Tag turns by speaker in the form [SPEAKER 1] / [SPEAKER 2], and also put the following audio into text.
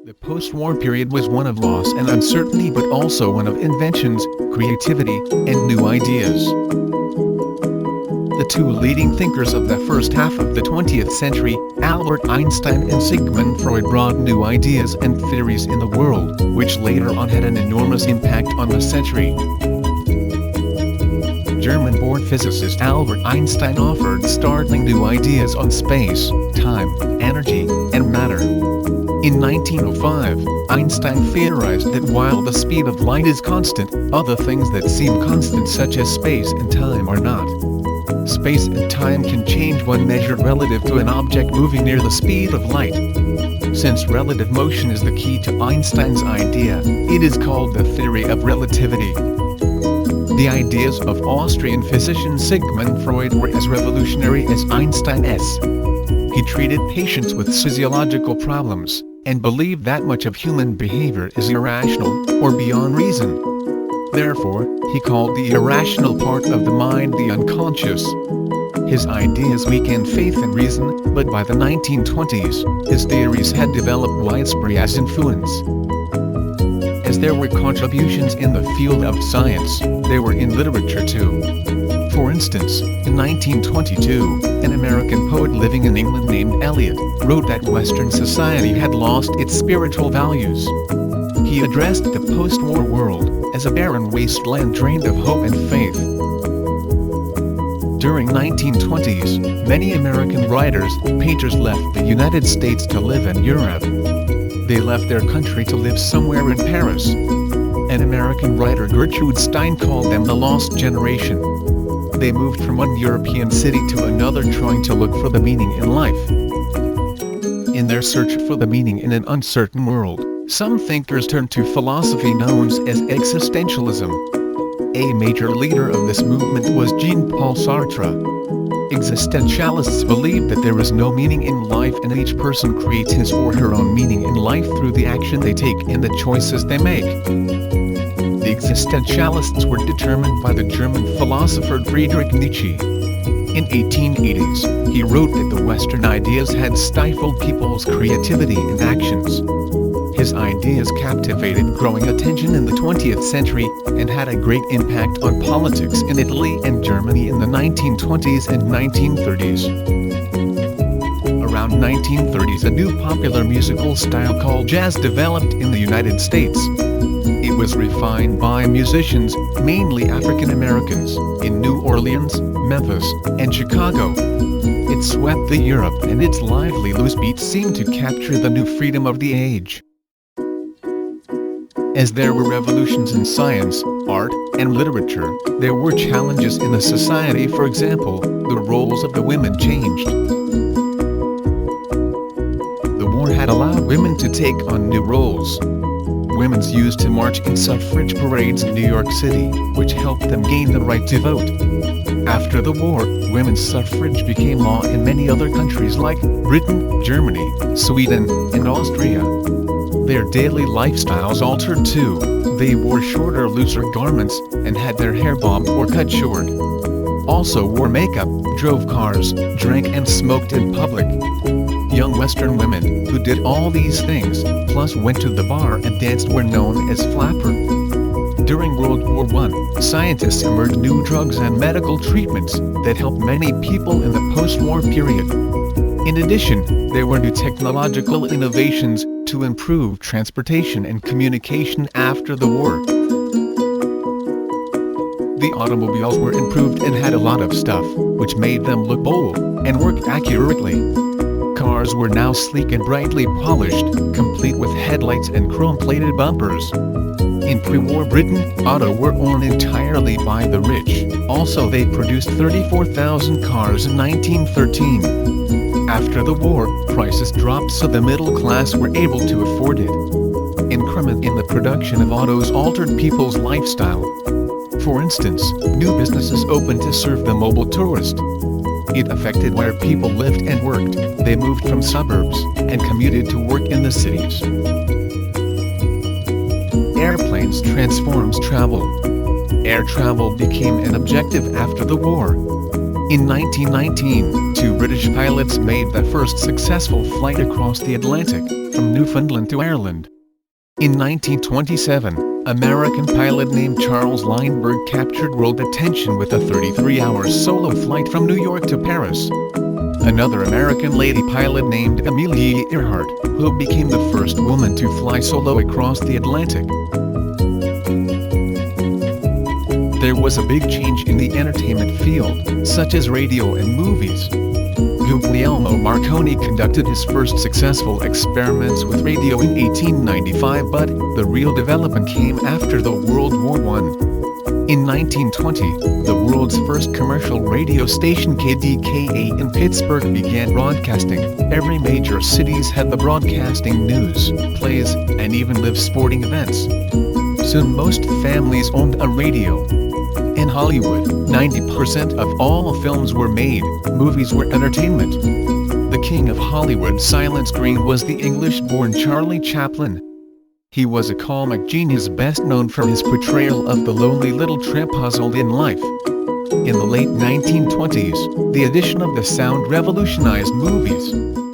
[SPEAKER 1] The post-war period was one of loss and uncertainty, but also one of inventions, creativity, and new ideas. The two leading thinkers of the first half of the 20th century, Albert Einstein and Sigmund Freud, brought new ideas and theories in the world, which later on had an enormous impact on the century. German-born physicist Albert Einstein offered startling new ideas on space, time, energy, and matter. In 1905, Einstein theorized that while the speed of light is constant, other things that seem constant such as space and time are not. Space and time can change when measured relative to an object moving near the speed of light. Since relative motion is the key to Einstein's idea, it is called the theory of relativity. The ideas of Austrian physician Sigmund Freud were as revolutionary as Einstein's. He treated patients with physiological problems, and believed that much of human behavior is irrational, or beyond reason. Therefore, he called the irrational part of the mind the unconscious. His ideas weakened faith in reason, but by the 1920s, his theories had developed widespread influence. As there were contributions in the field of science, they were in literature too. For instance, in 1922, an American poet living in England named Eliot wrote that Western society had lost its spiritual values. He addressed the post-war world as a barren wasteland drained of hope and faith. During 1920s, many American writers, painters left the United States to live in Europe. They left their country to live somewhere in Paris. An American writer, Gertrude Stein, called them the lost generation. They moved from one European city to another trying to look for the meaning in life. In their search for the meaning in an uncertain world, some thinkers turned to philosophy known as existentialism. A major leader of this movement was Jean-Paul Sartre. Existentialists believe that there is no meaning in life and each person creates his or her own meaning in life through the action they take and the choices they make. The existentialists were determined by the German philosopher Friedrich Nietzsche. In 1880s, he wrote that the Western ideas had stifled people's creativity and actions. His ideas captivated growing attention in the 20th century and had a great impact on politics in Italy and Germany in the 1920s and 1930s. Around 1930s, a new popular musical style called jazz developed in the United States. It was refined by musicians, mainly African Americans, in New Orleans, Memphis, and Chicago. It swept the Europe, and its lively loose beats seemed to capture the new freedom of the age. As there were revolutions in science, art, and literature, there were challenges in the society. For example, the roles of the women changed. The war had allowed women to take on new roles. Women used to march in suffrage parades in New York City, which helped them gain the right to vote. After the war, women's suffrage became law in many other countries like Britain, Germany, Sweden, and Austria. Their daily lifestyles altered too. They wore shorter, looser garments, and had their hair bobbed or cut short. Also wore makeup, drove cars, drank and smoked in public. Young Western women, who did all these things, plus went to the bar and danced, were known as flapper. During World War I, scientists emerged new drugs and medical treatments that helped many people in the post-war period. In addition, there were new technological innovations to improve transportation and communication after the war. The automobiles were improved and had a lot of stuff, which made them look bold and work accurately. Cars were now sleek and brightly polished, complete with headlights and chrome-plated bumpers. In pre-war Britain, autos were owned entirely by the rich. Also, they produced 34,000 cars in 1913. After the war, prices dropped so the middle class were able to afford it. Increment in the production of autos altered people's lifestyle. For instance, new businesses opened to serve the mobile tourist. It affected where people lived and worked. They moved from suburbs and commuted to work in the cities. Airplanes transforms travel. Air travel became an objective after the war. In 1919, two British pilots made the first successful flight across the Atlantic, from Newfoundland to Ireland. In 1927, American pilot named Charles Lindbergh captured world attention with a 33-hour solo flight from New York to Paris. Another American lady pilot named Amelia Earhart, who became the first woman to fly solo across the Atlantic. There was a big change in the entertainment field, such as radio and movies. Guglielmo Marconi conducted his first successful experiments with radio in 1895, but the real development came after the World War I. In 1920, the world's first commercial radio station KDKA in Pittsburgh began broadcasting. Every major cities had the broadcasting news, plays, and even live sporting events. Soon most families owned a radio. In Hollywood, 90% of all films were made, movies were entertainment. The king of Hollywood silent screen was the English-born Charlie Chaplin. He was a comic genius best known for his portrayal of the lonely little tramp puzzled in life. In the late 1920s, the addition of the sound revolutionized movies.